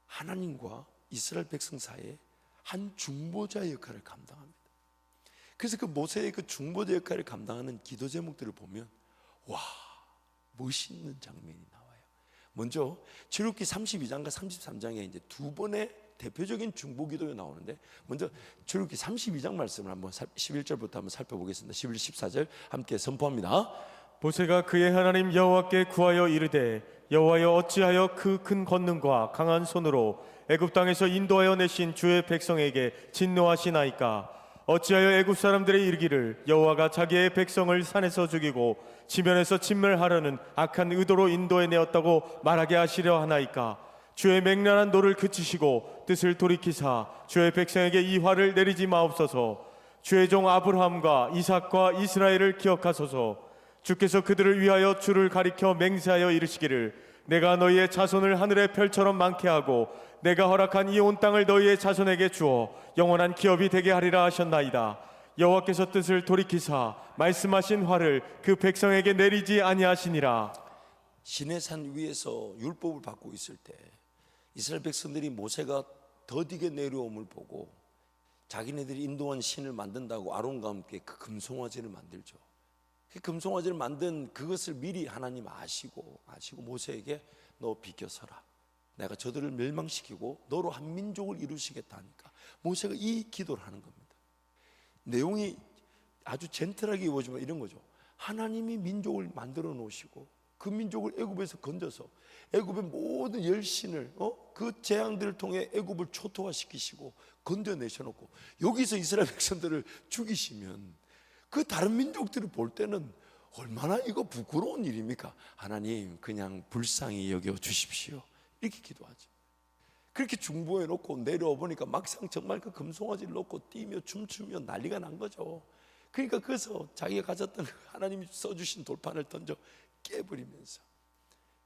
하나님과 이스라엘 백성 사이에 한 중보자의 역할을 감당합니다. 그래서 그 모세의 그 중보자 역할을 감당하는 기도 제목들을 보면 와, 멋있는 장면이 나와요. 먼저 출애굽기 32장과 33장에 이제 두 번의 대표적인 중보 기도가 나오는데, 먼저 출애굽기 32장 말씀을 한번 11절부터 한번 살펴보겠습니다. 11, 14절 함께 선포합니다. 모세가 그의 하나님 여호와께 구하여 이르되, 여호와여 어찌하여 그 큰 권능과 강한 손으로 애굽 땅에서 인도하여 내신 주의 백성에게 진노하시나이까? 어찌하여 애굽 사람들의 이르기를 여호와가 자기의 백성을 산에서 죽이고 지면에서 진멸하려는 악한 의도로 인도해 내었다고 말하게 하시려 하나이까? 주의 맹렬한 노를 그치시고 뜻을 돌이키사 주의 백성에게 이 화를 내리지 마옵소서. 주의 종 아브라함과 이삭과 이스라엘을 기억하소서. 주께서 그들을 위하여 주를 가리켜 맹세하여 이르시기를 내가 너희의 자손을 하늘의 별처럼 많게 하고 내가 허락한 이 온 땅을 너희의 자손에게 주어 영원한 기업이 되게 하리라 하셨나이다. 여호와께서 뜻을 돌이키사 말씀하신 화를 그 백성에게 내리지 아니하시니라. 시내산 위에서 율법을 받고 있을 때 이스라엘 백성들이 모세가 더디게 내려옴을 보고 자기네들이 인도한 신을 만든다고 아론과 함께 그 금송아지를 만들죠. 그 금송아지를 만든 그것을 미리 하나님 아시고 모세에게 너 비켜서라, 내가 저들을 멸망시키고 너로 한 민족을 이루시겠다 하니까 모세가 이 기도를 하는 겁니다. 내용이 아주 젠틀하게 이루어지면 이런 거죠. 하나님이 민족을 만들어 놓으시고 그 민족을 애굽에서 건져서 애굽의 모든 열신을 그 재앙들을 통해 애굽을 초토화시키시고 건져내셔놓고 여기서 이스라엘 백성들을 죽이시면 그 다른 민족들을 볼 때는 얼마나 이거 부끄러운 일입니까? 하나님 그냥 불쌍히 여겨 주십시오, 이렇게 기도하죠. 그렇게 중보해 놓고 내려와 보니까 막상 정말 그 금송아지를 놓고 뛰며 춤추며 난리가 난 거죠. 그러니까 그래서 자기가 가졌던 하나님이 써주신 돌판을 던져 깨버리면서,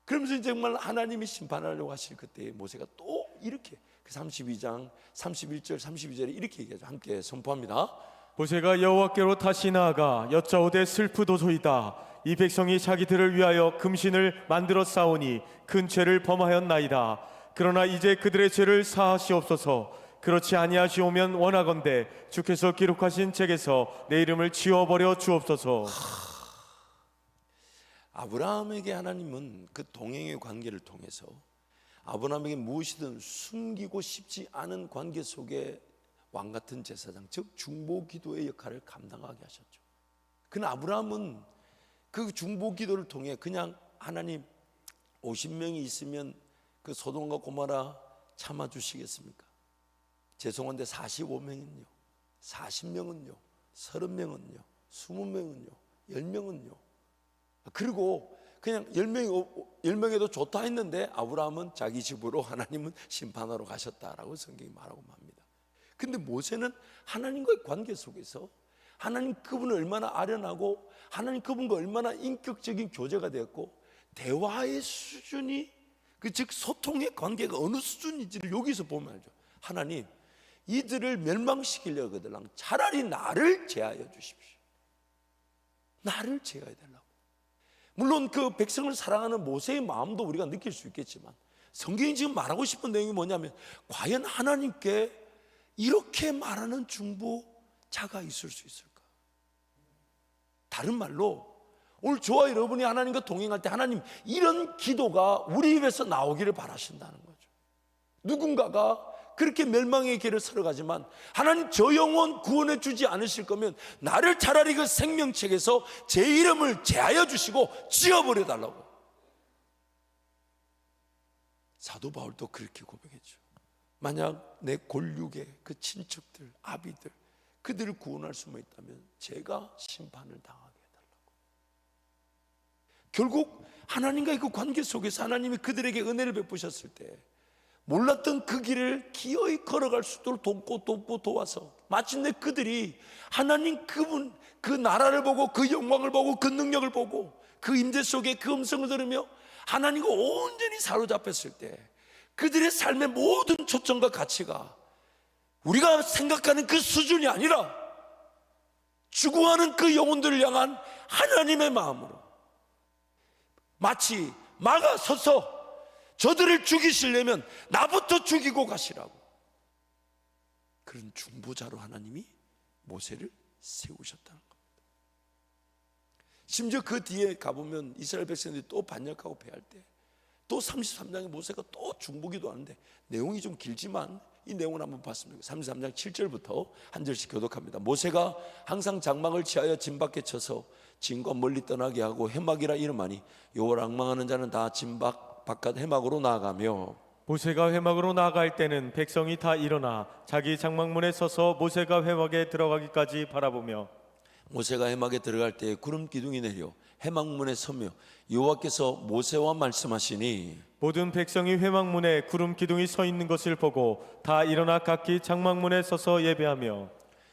그러면서 정말 하나님이 심판하려고 하실 그때 모세가 또 이렇게 그 32장 31절 32절에 이렇게 얘기하죠. 함께 선포합니다. 모세가 여호와께로 다시 나아가 여짜오되 슬프도소이다. 이 백성이 자기들을 위하여 금신을 만들어 싸우니 큰 죄를 범하였나이다. 그러나 이제 그들의 죄를 사하시옵소서. 그렇지 아니하시오면 원하건대 주께서 기록하신 책에서 내 이름을 지워버려 주옵소서. 아브라함에게 하나님은 그 동행의 관계를 통해서 아브라함에게 무엇이든 숨기고 싶지 않은 관계 속에 왕같은 제사장, 즉 중보기도의 역할을 감당하게 하셨죠. 그러나 아브라함은 그 중보기도를 통해 그냥 하나님 50명이 있으면 그 소돔과 고모라 참아주시겠습니까? 죄송한데 45명은요, 40명은요, 30명은요, 20명은요, 10명은요, 그리고 그냥 10명에도 좋다 했는데 아브라함은 자기 집으로 하나님은 심판하러 가셨다라고 성경이 말하고 맙니다. 근데 모세는 하나님과의 관계 속에서 하나님 그분을 얼마나 아련하고 하나님 그분과 얼마나 인격적인 교제가 되었고 대화의 수준이 즉 소통의 관계가 어느 수준인지를 여기서 보면 알죠. 하나님 이들을 멸망시키려고 하거든 차라리 나를 제하여 주십시오. 나를 제하여 달라고. 물론 그 백성을 사랑하는 모세의 마음도 우리가 느낄 수 있겠지만 성경이 지금 말하고 싶은 내용이 뭐냐면 과연 하나님께 이렇게 말하는 중보자가 있을 수 있을까? 다른 말로 오늘 저와 여러분이 하나님과 동행할 때 하나님 이런 기도가 우리 입에서 나오기를 바라신다는 거죠. 누군가가 그렇게 멸망의 길을 걸어가지만 하나님 저 영혼 구원해 주지 않으실 거면 나를 차라리 그 생명책에서 제 이름을 제하여 주시고 지워버려 달라고. 사도 바울도 그렇게 고백했죠. 만약 내 골육의 그 친척들, 아비들, 그들을 구원할 수만 있다면 제가 심판을 당하게 해달라고. 결국 하나님과의 그 관계 속에서 하나님이 그들에게 은혜를 베푸셨을 때 몰랐던 그 길을 기어이 걸어갈 수 있도록 돕고 도와서 마침내 그들이 하나님 그분, 그 나라를 보고 그 영광을 보고 그 능력을 보고 그 임재 속에 그 음성을 들으며 하나님과 온전히 사로잡혔을 때 그들의 삶의 모든 초점과 가치가 우리가 생각하는 그 수준이 아니라 죽어가는 그 영혼들을 향한 하나님의 마음으로 마치 막아서서 저들을 죽이시려면 나부터 죽이고 가시라고, 그런 중보자로 하나님이 모세를 세우셨다는 겁니다. 심지어 그 뒤에 가보면 이스라엘 백성들이 또 반역하고 패할 때 또 33장에 모세가 또 중보기도 하는데 내용이 좀 길지만 이 내용을 한번 봤습니다. 33장 7절부터 한 절씩 교독합니다. 모세가 항상 장막을 취하여 진 밖에 쳐서 진과 멀리 떠나게 하고 해막이라 이름하니 여호와를 앙망하는 자는 다 진 바깥 해막으로 나아가며, 모세가 회막으로 나아갈 때는 백성이 다 일어나 자기 장막문에 서서 모세가 회막에 들어가기까지 바라보며, 모세가 해막에 들어갈 때 구름 기둥이 내려 해막문에 서며 여호와께서 모세와 말씀하시니, 모든 백성이 회막문에 구름 기둥이 서 있는 것을 보고 다 일어나 각기 장막문에 서서 예배하며,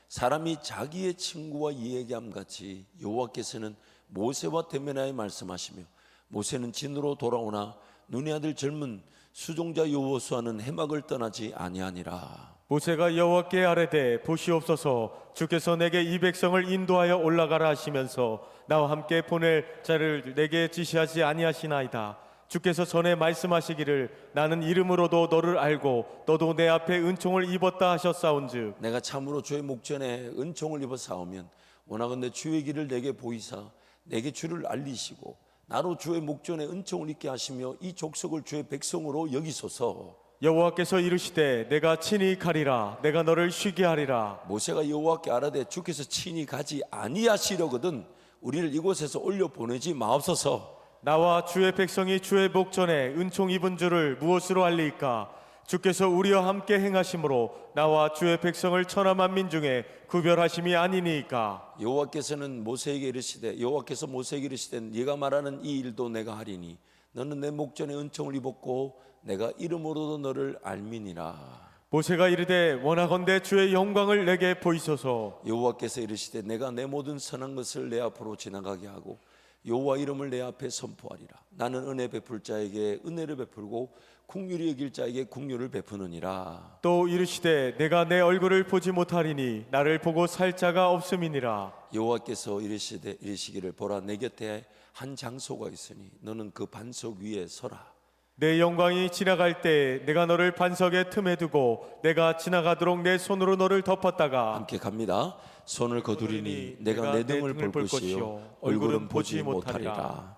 사람이 자기의 친구와 이야기함 같이 여호와께서는 모세와 대면하여 말씀하시며 모세는 진으로 돌아오나 눈의 아들 젊은 수종자 여호수아는 해막을 떠나지 아니하니라. 모세가 여호와께 아뢰되 보시옵소서, 주께서 내게 이 백성을 인도하여 올라가라 하시면서 나와 함께 보낼 자를 내게 지시하지 아니하시나이다. 주께서 전에 말씀하시기를 나는 이름으로도 너를 알고 너도 내 앞에 은총을 입었다 하셨사온즉, 내가 참으로 주의 목전에 은총을 입어 싸우면 원하건대 주의 길을 내게 보이사 내게 주를 알리시고 나로 주의 목전에 은총을 입게 하시며 이 족속을 주의 백성으로 여기소서. 여호와께서 이르시되 내가 친히 가리라, 내가 너를 쉬게 하리라. 모세가 여호와께 아뢰되 주께서 친히 가지 아니하시려거든 우리를 이곳에서 올려 보내지 마옵소서. 나와 주의 백성이 주의 목전에 은총 입은 줄을 무엇으로 알리까? 주께서 우리와 함께 행하심으로 나와 주의 백성을 천하 만민 중에 구별하심이 아니니까. 여호와께서는 모세에게 이르시되 여호와께서 모세에게 이르시되 네가 말하는 이 일도 내가 하리니 너는 내 목전에 은총을 입었고 내가 이름으로도 너를 알미니라. 모세가 이르되 원하건대 주의 영광을 내게 보이소서. 여호와께서 이르시되 내가 내 모든 선한 것을 내 앞으로 지나가게 하고 여호와 이름을 내 앞에 선포하리라. 나는 은혜 베풀 자에게 은혜를 베풀고 긍휼히 여길 자에게 긍휼을 베푸느니라. 또 이르시되 내가 내 얼굴을 보지 못하리니 나를 보고 살 자가 없음이니라. 여호와께서 이르시기를 보라 내 곁에 한 장소가 있으니 너는 그 반석 위에 서라. 내 영광이 지나갈 때 내가 너를 반석의 틈에 두고 내가 지나가도록 내 손으로 너를 덮었다가, 함께 갑니다. 손을 거두리니 내가 내 등을 볼 것이요 얼굴은 보지 못하리라.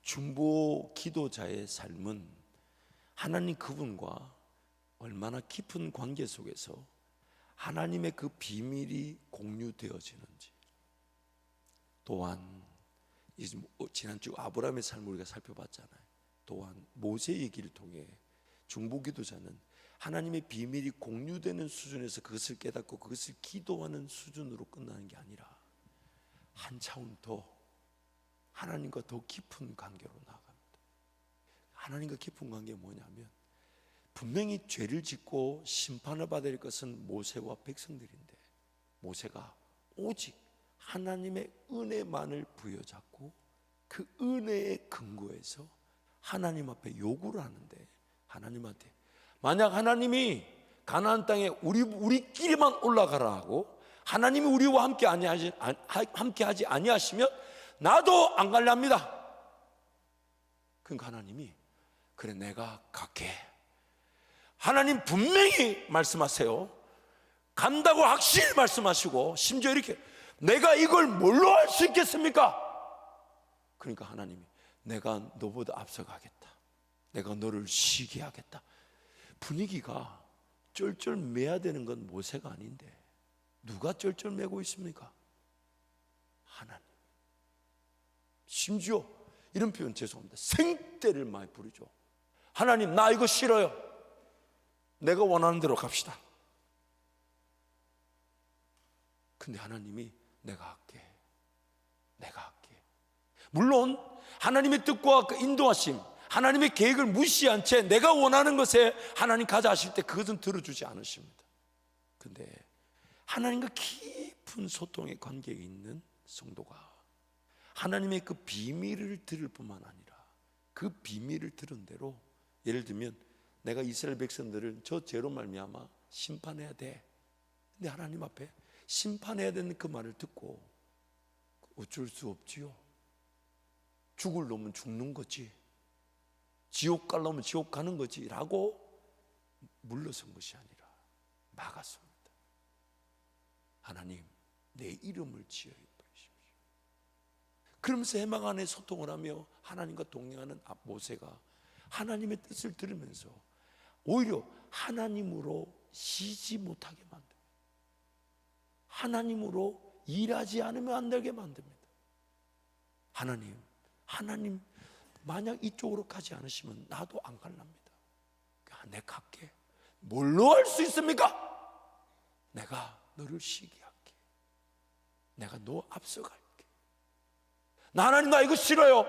중보 기도자의 삶은 하나님 그분과 얼마나 깊은 관계 속에서 하나님의 그 비밀이 공유되어지는지, 또한 지난주 아브라함의 삶을 우리가 살펴봤잖아요. 또한 모세의 길을 통해 중보 기도자는 하나님의 비밀이 공유되는 수준에서 그것을 깨닫고 그것을 기도하는 수준으로 끝나는 게 아니라 한 차원 더 하나님과 더 깊은 관계로 나아갑니다. 하나님과 깊은 관계가 뭐냐면 분명히 죄를 짓고 심판을 받아야 할 것은 모세와 백성들인데 모세가 오직 하나님의 은혜만을 부여잡고 그 은혜의 근거에서 하나님 앞에 요구를 하는데, 하나님한테 만약 하나님이 가나안 땅에 우리끼리만 올라가라 하고 하나님이 우리와 함께하지 아니하시면 나도 안 갈랍니다. 그러니까 하나님이 그래 내가 갈게. 하나님 분명히 말씀하세요. 간다고 확실히 말씀하시고 심지어 이렇게 내가 이걸 뭘로 할 수 있겠습니까? 그러니까 하나님이 내가 너보다 앞서가겠다. 내가 너를 쉬게 하겠다. 분위기가 쩔쩔매야 되는 건 모세가 아닌데 누가 쩔쩔매고 있습니까? 하나님. 심지어 이런 표현 죄송합니다. 생떼를 많이 부르죠. 하나님, 나 이거 싫어요. 내가 원하는 대로 갑시다. 근데 하나님이 내가 할게. 물론 하나님의 뜻과 그 인도하심, 하나님의 계획을 무시한 채 내가 원하는 것에 하나님 가자 하실 때 그것은 들어주지 않으십니다. 근데 하나님과 깊은 소통의 관계에 있는 성도가 하나님의 그 비밀을 들을 뿐만 아니라 그 비밀을 들은 대로, 예를 들면 내가 이스라엘 백성들을 저 죄로 말미암아 심판해야 돼. 근데 하나님 앞에 심판해야 되는 그 말을 듣고 어쩔 수 없지요. 죽을 놈은 죽는 거지, 지옥 갈 놈은 지옥 가는 거지 라고 물러선 것이 아니라 막았습니다. 하나님, 내 이름을 지어 버리십시오. 그러면서 해막 안에 소통을 하며 하나님과 동행하는 모세가 하나님의 뜻을 들으면서 오히려 하나님으로 쉬지 못하게 만듭니다. 하나님으로 일하지 않으면 안 되게 만듭니다. 하나님 만약 이쪽으로 가지 않으시면 나도 안 갈랍니다. 내가 갈게. 뭘로 할 수 있습니까? 내가 너를 쉬게 할게. 내가 너 앞서갈게. 하나님, 나 이거 싫어요.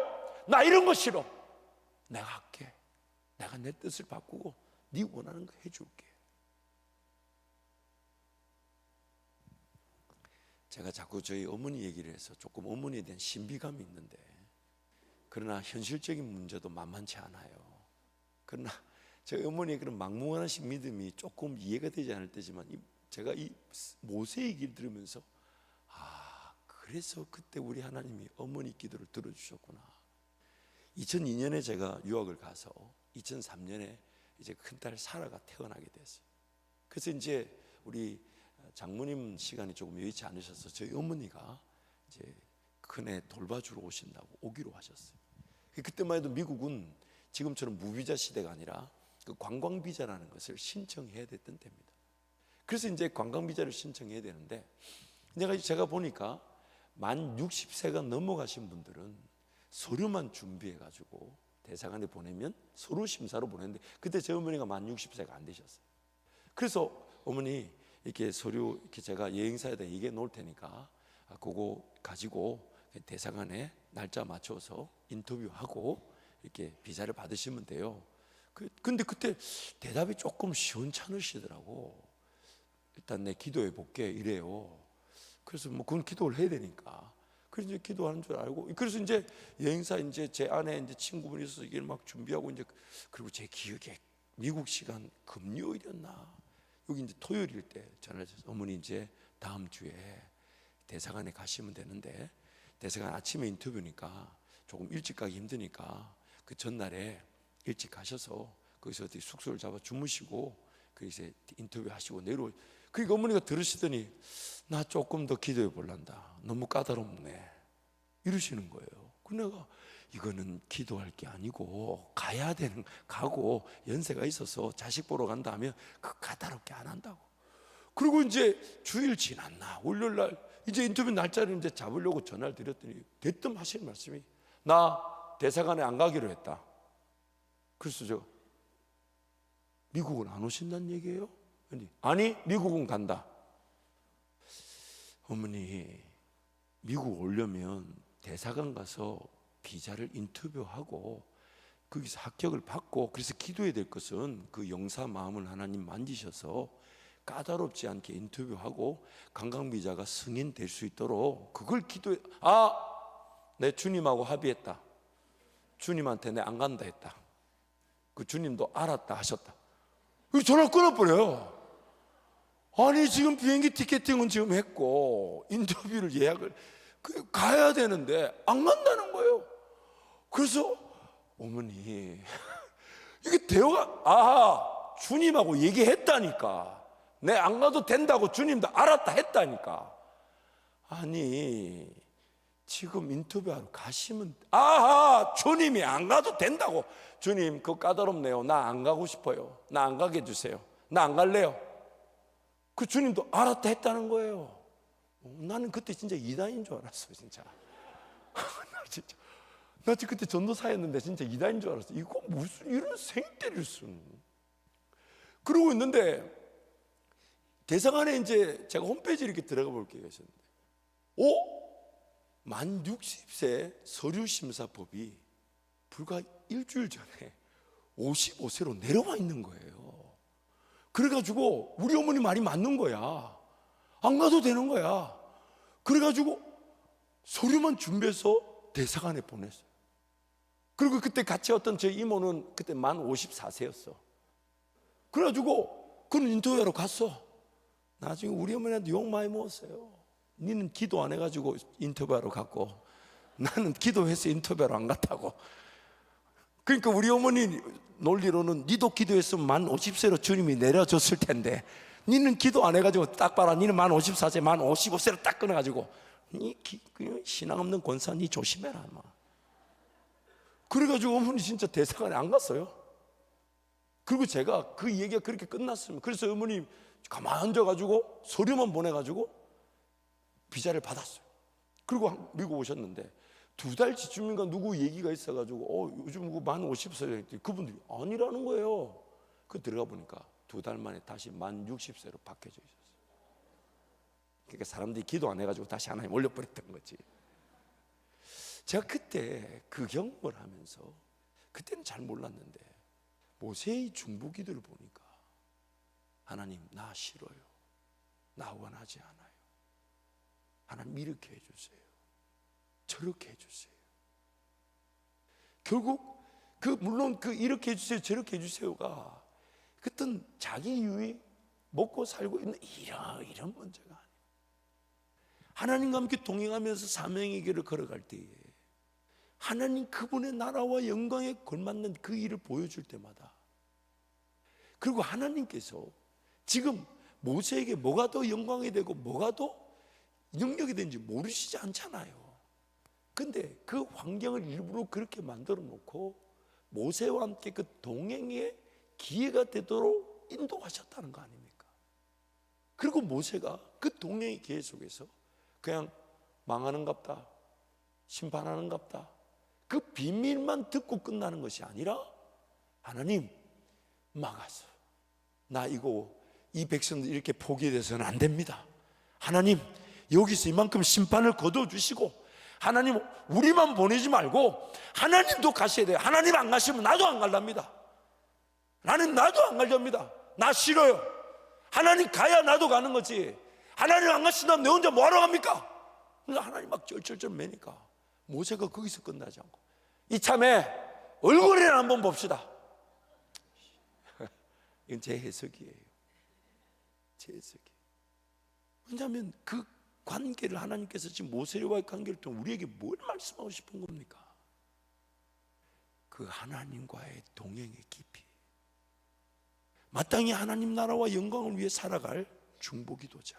나 이런 거 싫어. 내가 할게. 내가 내 뜻을 바꾸고 네 원하는 거 해줄게. 제가 자꾸 저희 어머니 얘기를 해서 조금 어머니에 대한 신비감이 있는데, 그러나 현실적인 문제도 만만치 않아요. 그러나 저희 어머니의 그런 막무가내신 믿음이 조금 이해가 되지 않을 때지만, 제가 이 모세 얘기를 들으면서 그래서 그때 우리 하나님이 어머니 기도를 들어주셨구나. 2002년에 제가 유학을 가서 2003년에 이제 큰딸 사라가 태어나게 됐어요. 그래서 이제 우리 장모님 시간이 조금 여의치 않으셔서 저희 어머니가 이제 큰애 돌봐주러 오신다고 오기로 하셨어요. 그때만 해도 미국은 지금처럼 무비자 시대가 아니라 그 관광비자라는 것을 신청해야 됐던 때입니다. 그래서 이제 관광비자를 신청해야 되는데, 제가 보니까 만 60세가 넘어가신 분들은 서류만 준비해가지고 대사관에 보내면 서류 심사로 보냈는데, 그때 제 어머니가 만 60세가 안 되셨어요. 그래서 어머니 이렇게 서류 이렇게 제가 여행사에다 얘기해 놓을 테니까 그거 가지고 대사관에 날짜 맞춰서 인터뷰하고 이렇게 비자를 받으시면 돼요. 근데 그때 대답이 조금 시원찮으시더라고. 일단 내 기도해 볼게 이래요. 그래서 뭐 그건 기도를 해야 되니까. 그래서 이제 기도하는 줄 알고, 그래서 이제 여행사 이제 제 안에 이제 친구분이 있어서 이걸 막 준비하고 이제, 그리고 제 기억에 미국 시간 금요일이었나, 여기 이제 토요일일 때 전화를 해서 어머니 이제 다음 주에 대사관에 가시면 되는데, 대사관 아침에 인터뷰니까 조금 일찍 가기 힘드니까 그 전날에 일찍 가셔서 거기서 어디 숙소를 잡아 주무시고 거기서 인터뷰 하시고 내려. 그러니까 어머니가 들으시더니 나 조금 더 기도해 볼란다. 너무 까다롭네. 이러시는 거예요. 그 내가 이거는 기도할 게 아니고 가고 연세가 있어서 자식 보러 간다 하면 그 까다롭게 안 한다고. 그리고 이제 주일 지났나 월요일 날 이제 인터뷰 날짜를 이제 잡으려고 전화를 드렸더니 대뜸 하시는 말씀이, 나 대사관에 안 가기로 했다. 그래서 제가, 미국은 안 오신다는 얘기예요? 아니 미국은 간다. 어머니, 미국 오려면 대사관 가서 비자를 인터뷰하고 거기서 합격을 받고, 그래서 기도해야 될 것은 그 영사 마음을 하나님 만지셔서 까다롭지 않게 인터뷰하고 관광비자가 승인될 수 있도록 그걸 기도해. 내 주님하고 합의했다. 주님한테 내 안 간다 했다. 그 주님도 알았다 하셨다. 전화 끊어버려요. 아니 지금 비행기 티켓팅은 지금 했고 인터뷰를 예약을 가야 되는데 안 간다는 거예요. 그래서 어머니 이게 대화가 주님하고 얘기했다니까. 내 안 가도 된다고 주님도 알았다 했다니까. 아니 지금 인터뷰하러 가시면 주님이 안 가도 된다고. 주님 그거 까다롭네요. 나 안 가고 싶어요. 나 안 가게 해주세요. 나 안 갈래요. 그 주님도 알았다 했다는 거예요. 나는 그때 진짜 이단인 줄 알았어, 진짜. 나 진짜 그때 전도사였는데 진짜 이단인 줄 알았어. 이거 무슨 이런 생 때릴 수는. 그러고 있는데 대상안에 이제 제가 홈페이지 이렇게 들어가 볼게요 하셨는데, 만 60세 서류심사법이 불과 일주일 전에 55세로 내려와 있는 거예요. 그래가지고 우리 어머니 말이 맞는 거야. 안 가도 되는 거야. 그래가지고 서류만 준비해서 대사관에 보냈어요. 그리고 그때 같이 왔던 제 이모는 그때 만 54세였어. 그래가지고 그는 인터뷰하러 갔어. 나중에 우리 어머니한테 욕 많이 먹었어요. 니는 기도 안 해가지고 인터뷰하러 갔고 나는 기도해서 인터뷰하러 안 갔다고. 그러니까 우리 어머니 논리로는 니도 기도했으면 만 50세로 주님이 내려줬을 텐데 니는 기도 안 해가지고 딱 봐라. 니는 만 54세, 만 55세로 딱 끊어가지고 그 신앙 없는 권사 니 조심해라. 막. 그래가지고 어머니 진짜 대사관에 안 갔어요. 그리고 제가 그 얘기가 그렇게 끝났습니다. 그래서 어머니 가만히 앉아가지고 서류만 보내가지고 비자를 받았어요. 그리고 미국 오셨는데 2달치쯤인가 누구 얘기가 있어가지고 요즘 만 50세 그분들이 아니라는 거예요. 그 들어가 보니까 2달 만에 다시 만 60세로 바뀌어져 있었어요. 그러니까 사람들이 기도 안 해가지고 다시 하나님 올려버렸던 거지. 제가 그때 그 경험을 하면서 그때는 잘 몰랐는데 모세의 중보 기도를 보니까 하나님 나 싫어요. 나 원하지 않아요. 하나님 이렇게 해주세요. 저렇게 해주세요. 결국 물론 이렇게 해주세요 저렇게 해주세요가 그땐 자기 유익 먹고 살고 있는 이런 문제가 아니에요. 하나님과 함께 동행하면서 사명의 길을 걸어갈 때에 하나님 그분의 나라와 영광에 걸맞는 그 일을 보여줄 때마다, 그리고 하나님께서 지금 모세에게 뭐가 더 영광이 되고 뭐가 더 능력이 되는지 모르시지 않잖아요. 근데 그 환경을 일부러 그렇게 만들어 놓고 모세와 함께 그 동행의 기회가 되도록 인도하셨다는 거 아닙니까? 그리고 모세가 그 동행의 기회 속에서 그냥 망하는갑다, 심판하는갑다, 그 비밀만 듣고 끝나는 것이 아니라 하나님 막아서 나 이 백성들 이렇게 포기돼서는 안 됩니다. 하나님 여기서 이만큼 심판을 거둬주시고 하나님 우리만 보내지 말고 하나님도 가셔야 돼요. 하나님 안 가시면 나도 안 갈랍니다. 나도 안 갈랍니다. 나 싫어요. 하나님 가야 나도 가는 거지. 하나님 안 가신다면 내 혼자 뭐하러 갑니까? 그래서 하나님 막 쩔쩔쩔 매니까 모세가 거기서 끝나지 않고 이참에 얼굴이나 한번 봅시다. 이건 제 해석이에요. 제 해석이에요. 왜냐하면 그 관계를 하나님께서 지금 모세와의 관계를 통해 우리에게 뭘 말씀하고 싶은 겁니까? 그 하나님과의 동행의 깊이, 마땅히 하나님 나라와 영광을 위해 살아갈 중보기도자,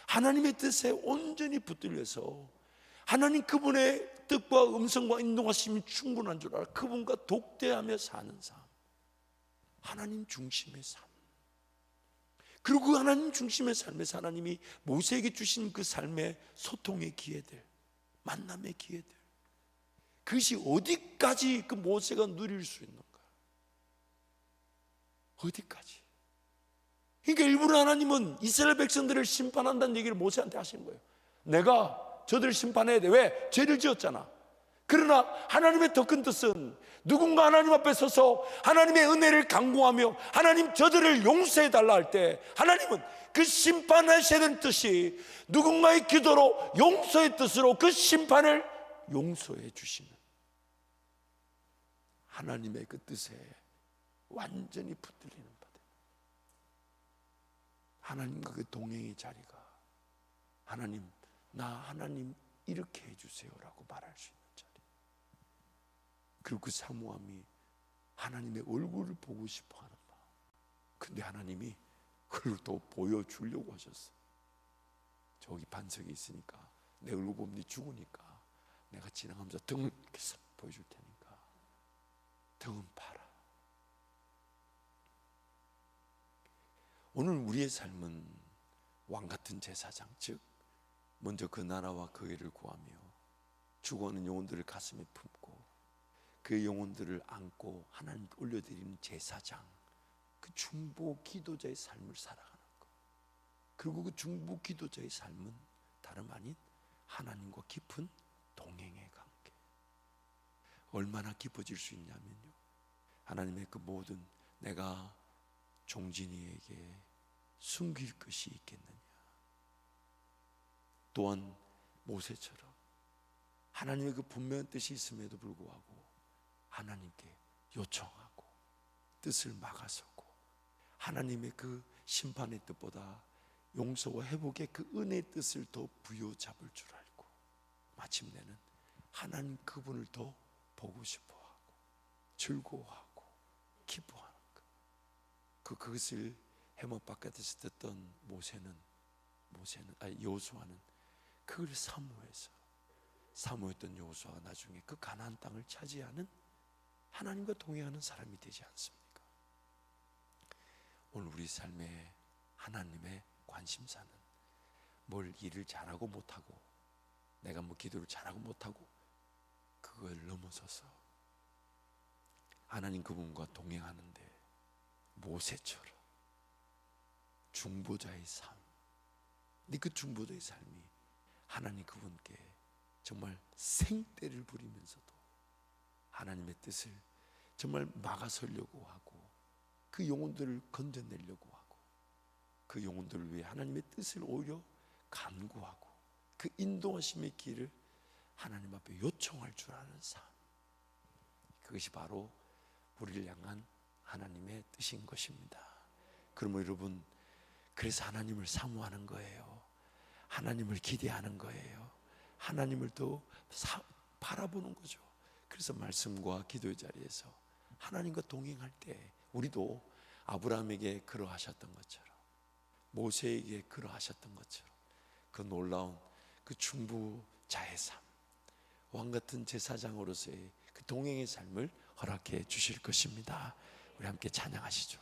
하나님의 뜻에 온전히 붙들려서 하나님 그분의 뜻과 음성과 인도하심이 충분한 줄 알아 그분과 독대하며 사는 삶, 하나님 중심의 삶. 그리고 그 하나님 중심의 삶에서 하나님이 모세에게 주신 그 삶의 소통의 기회들, 만남의 기회들, 그것이 어디까지 그 모세가 누릴 수 있는가? 어디까지? 그러니까 일부러 하나님은 이스라엘 백성들을 심판한다는 얘기를 모세한테 하시는 거예요. 내가 저들을 심판해야 돼. 왜? 죄를 지었잖아. 그러나 하나님의 더 큰 뜻은 누군가 하나님 앞에 서서 하나님의 은혜를 강구하며 하나님 저들을 용서해 달라 할 때 하나님은 그 심판하셔야 되는 뜻이 누군가의 기도로 용서의 뜻으로 그 심판을 용서해 주시는 하나님의 그 뜻에 완전히 붙들리는 바다. 하나님과 그 동행의 자리가 하나님 이렇게 해주세요라고 말할 수 있는 자리. 그리고 그 사모함이 하나님의 얼굴을 보고 싶어 하는 마음. 근데 하나님이 그걸 또 보여주려고 하셨어. 저기 반석이 있으니까 내 얼굴 보면 네 죽으니까 내가 지나가면서 등을 이렇게 싹 보여줄 테니까 등은 봐라. 오늘 우리의 삶은 왕 같은 제사장, 즉 먼저 그 나라와 그 의를 구하며 죽어가는 영혼들을 가슴에 품고 그 영혼들을 안고 하나님 올려드리는 제사장, 그 중보 기도자의 삶을 살아가는 것. 그리고 그 중보 기도자의 삶은 다름 아닌 하나님과 깊은 동행의 관계. 얼마나 깊어질 수 있냐면요, 하나님의 그 모든 내가 종진이에게 숨길 것이 있겠느냐. 또한 모세처럼 하나님의 그 분명한 뜻이 있음에도 불구하고 하나님께 요청하고 뜻을 막아서고 하나님의 그 심판의 뜻보다 용서와 회복의 그 은혜의 뜻을 더 부여잡을 줄 알고 마침내는 하나님 그분을 더 보고 싶어하고 즐거워하고 기뻐하는 것. 그것을 해못 바깥에서 듣던 여호수아는 그걸 사모했던 여호수아가 나중에 그 가나안 땅을 차지하는 하나님과 동행하는 사람이 되지 않습니까? 오늘 우리 삶에 하나님의 관심사는 뭘 일을 잘하고 못하고 내가 뭐 기도를 잘하고 못하고 그걸 넘어서서 하나님 그분과 동행하는데 모세처럼 중보자의 삶, 근데 그 중보자의 삶이 하나님 그분께 정말 생떼를 부리면서도 하나님의 뜻을 정말 막아서려고 하고 그 영혼들을 건져내려고 하고 그 영혼들을 위해 하나님의 뜻을 오히려 간구하고 그 인도하심의 길을 하나님 앞에 요청할 줄 아는 삶, 그것이 바로 우리를 향한 하나님의 뜻인 것입니다. 그러면 여러분, 그래서 하나님을 사모하는 거예요. 하나님을 기대하는 거예요. 하나님을 더 바라보는 거죠. 그래서 말씀과 기도의 자리에서 하나님과 동행할 때 우리도 아브라함에게 그러하셨던 것처럼 모세에게 그러하셨던 것처럼 그 놀라운 그 중보자의 삶, 왕 같은 제사장으로서의 그 동행의 삶을 허락해 주실 것입니다. 우리 함께 찬양하시죠.